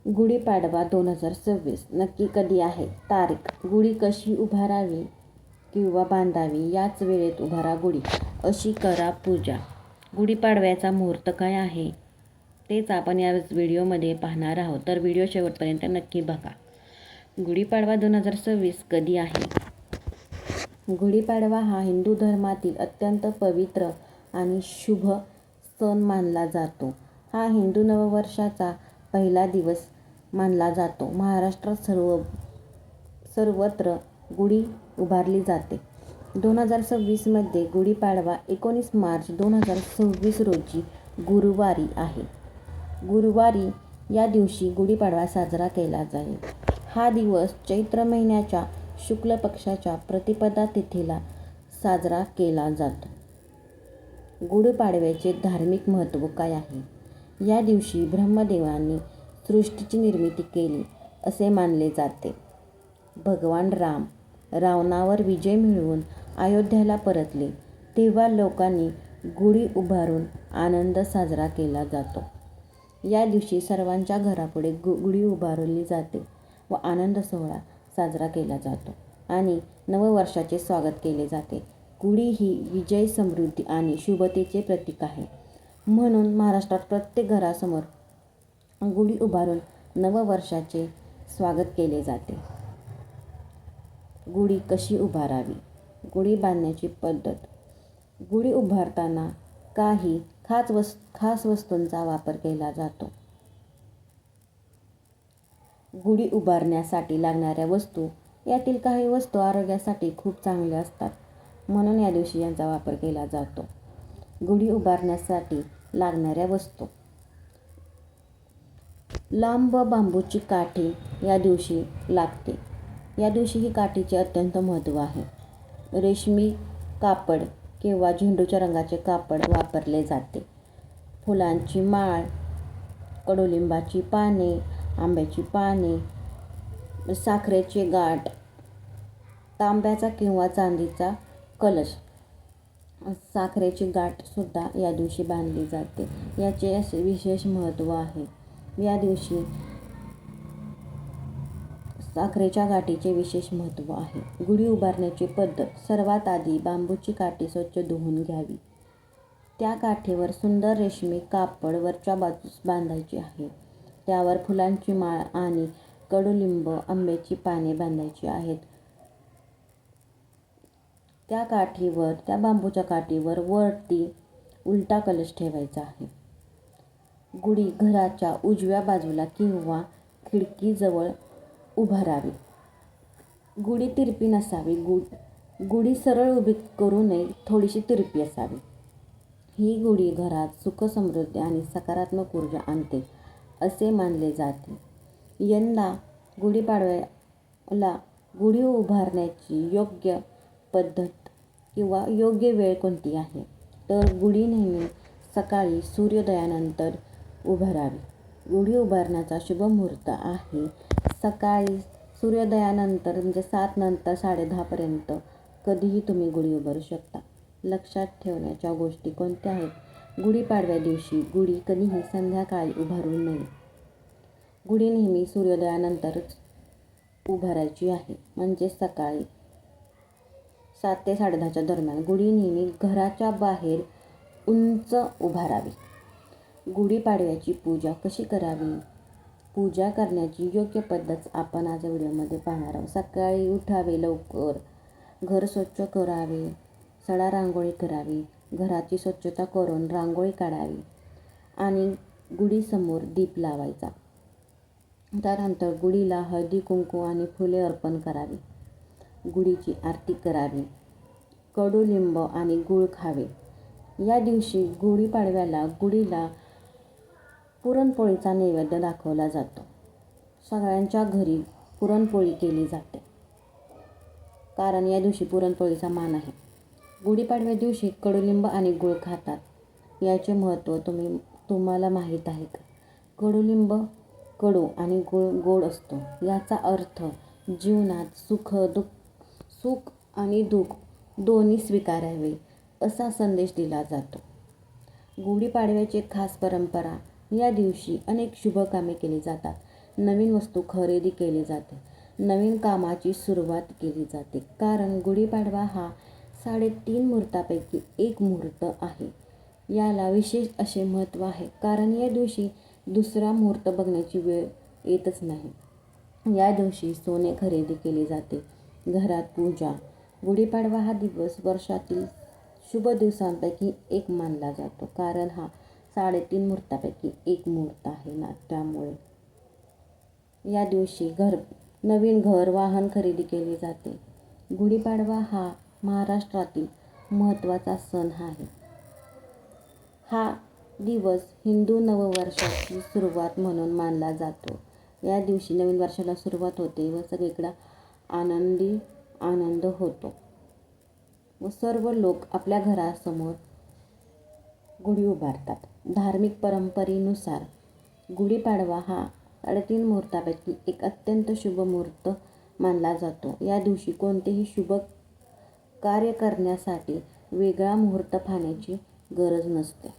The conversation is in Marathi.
गुढीपाडवा 2026 नक्की कधी आहे? तारीख. गुढी कशी उभारावी किंवा बांधावी? याच वेळेत उभारा गुढी, अशी करा पूजा. गुढीपाडव्याचा मुहूर्त काय आहे तेच आपण या व्हिडिओमध्ये पाहणार आहोत, तर व्हिडिओ शेवटपर्यंत नक्की बघा. गुढीपाडवा 2026 कधी आहे? गुढीपाडवा हा हिंदू धर्मातील अत्यंत पवित्र आणि शुभ सण मानला जातो. हा हिंदू नववर्षाचा पहिला दिवस मानला जातो. महाराष्ट्रात सर्वत्र गुढी उभारली जाते. 2026 मध्ये गुढीपाडवा 19 मार्च 2026 रोजी गुरुवारी आहे. गुरुवारी या दिवशी गुढीपाडवा साजरा केला जाईल. हा दिवस चैत्र महिन्याच्या शुक्ल पक्षाच्या प्रतिपदा तिथीला साजरा केला जातो. गुढीपाडव्याचे धार्मिक महत्त्व काय आहे? या दिवशी ब्रह्मदेवांनी सृष्टीची निर्मिती केली असे मानले जाते. भगवान राम रावणावर विजय मिळवून अयोध्येला परतले तेव्हा लोकांनी गुढी उभारून आनंद साजरा केला जातो. या दिवशी सर्वांच्या घरापुढे गुढी उभारली जाते व आनंद सोहळा साजरा केला जातो आणि नववर्षाचे स्वागत केले जाते. गुढी ही विजय, समृद्धी आणि शुभतेचे प्रतीक आहे. म्हणून महाराष्ट्रात प्रत्येक घरासमोर गुढी उभारून नववर्षाचे स्वागत केले जाते. गुढी कशी उभारावी? गुढी बांधण्याची पद्धत. गुढी उभारताना काही खास वस्तूंचा वापर केला जातो. गुढी उभारण्यासाठी लागणाऱ्या वस्तू. यातील काही वस्तू आरोग्यासाठी खूप चांगल्या असतात, म्हणून या दिवशी यांचा वापर केला जातो. गुढी उभारण्यासाठी लागणाऱ्या वस्तू. लांब बांबूची काठी या दिवशी लागते. या दिवशी ही काठीचे अत्यंत महत्त्व आहे. रेशमी कापड किंवा झेंडूच्या रंगाचे कापड वापरले जाते. फुलांची माळ, कडुलिंबाची पाने, आंब्याची पाने, साखरेचे गाठ, तांब्याचा किंवा चांदीचा कलश. साखरेची गाठ सुद्धा या दिवशी बांधली जाते. याचे असे विशेष महत्त्व आहे. या दिवशी साखरेच्या गाठीचे विशेष महत्त्व आहे. गुढी उभारण्याची पद्धत. सर्वात आधी बांबूची काठी स्वच्छ धुवून घ्यावी. त्या काठीवर सुंदर रेशमी कापड वरच्या बाजूस बांधायचे आहे. त्यावर फुलांची माळ आणि कडुलिंब, आंब्याची पाने बांधायची आहेत. त्या बांबूच्या काठीवर वरती उलटा कलश ठेवायचा आहे. गुढी घराच्या उजव्या बाजूला किंवा खिडकीजवळ उभारावी. गुढी तिरपी नसावी. गुढी सरळ उभी करू नये, थोडीशी तिरपी असावी. ही गुढी घरात सुख, समृद्धी आणि सकारात्मक ऊर्जा आणते असे मानले जाते. यंदा गुढीपाडव्याला गुढी उभारण्याची योग्य पद्धत किंवा योग्य वेळ कोणती आहे? तर गुढी नेहमी सकाळी सूर्योदयानंतर उभारावी. गुढी उभारण्याचा शुभ मुहूर्त आहे सकाळी सूर्योदयानंतर, म्हणजे 7 नंतर 10:30 पर्यंत कधीही तुम्ही गुढी उभारू शकता. लक्षात ठेवण्याच्या गोष्टी कोणत्या आहेत? गुढीपाडव्या दिवशी गुढी कधीही संध्याकाळी उभारू नये. गुढी नेहमी सूर्योदयानंतरच उभारायची आहे, म्हणजे सकाळी 7 ते 10:30च्या दरम्यान. गुढी नेहमी घराच्या बाहेर उंच उभारावी. गुढीपाडव्याची पूजा कशी करावी? पूजा करण्याची योग्य पद्धत आपण आज व्हिडिओमध्ये पाहणार आहोत. सकाळी उठावे लवकर, घर स्वच्छ करावे, सडा रांगोळी करावी, घराची स्वच्छता करून रांगोळी काढावी आणि गुढीसमोर दीप लावायचा. त्यानंतर गुढीला हळदी, कुंकू आणि फुले अर्पण करावी. गुढीची आरती करावी. कडुलिंब आणि गूळ खावे. या दिवशी गुढीपाडव्याला गुढीला पुरणपोळीचा नैवेद्य दाखवला जातो. सगळ्यांच्या घरी पुरणपोळी केली जाते, कारण या दिवशी पुरणपोळीचा मान आहे. गुढीपाडव्या दिवशी कडुलिंब आणि गूळ खातात. याचे महत्त्व तुम्हाला माहीत आहे का? कडुलिंब कडू आणि गूळ गोड असतो. याचा अर्थ जीवनात सुख आणि दुःख दोन्ही स्वीकारावे असा संदेश दिला जातो. गुढीपाडव्याची खास परंपरा. या दिवशी अनेक शुभ कामे केली जातात. नवीन वस्तू खरेदी केली जाते. नवीन कामाची सुरुवात केली जाते. कारण गुढीपाडवा हा 3.5 मुहूर्तापैकी एक मुहूर्त आहे. याला विशेष असे महत्त्व आहे कारण या दिवशी दुसरा मुहूर्त बघण्याची वेळ येतच नाही. या दिवशी सोने खरेदी केले जाते. घरात पूजा. गुढीपाडवा हा दिवस वर्षातील शुभ दिवसांपैकी एक मानला जातो कारण हा 3.5 मुहूर्तापैकी एक मुहूर्त आहे ना, त्यामुळे या दिवशी नवीन घर, वाहन खरेदी केले जाते. गुढीपाडवा हा महाराष्ट्रातील महत्त्वाचा सण आहे. हा दिवस हिंदू नववर्षाची सुरुवात म्हणून मानला जातो. या दिवशी नवीन वर्षाला सुरुवात होते व सगळीकडे आनंद होतो व सर्व लोक आपल्या घरासमोर गुढी उभारतात. धार्मिक परंपरेनुसार गुढीपाडवा हा 3.5 मुहूर्तापैकी एक अत्यंत शुभ मुहूर्त मानला जातो. या दिवशी कोणतेही शुभ कार्य करण्यासाठी वेगळा मुहूर्त पाहण्याची गरज नसते.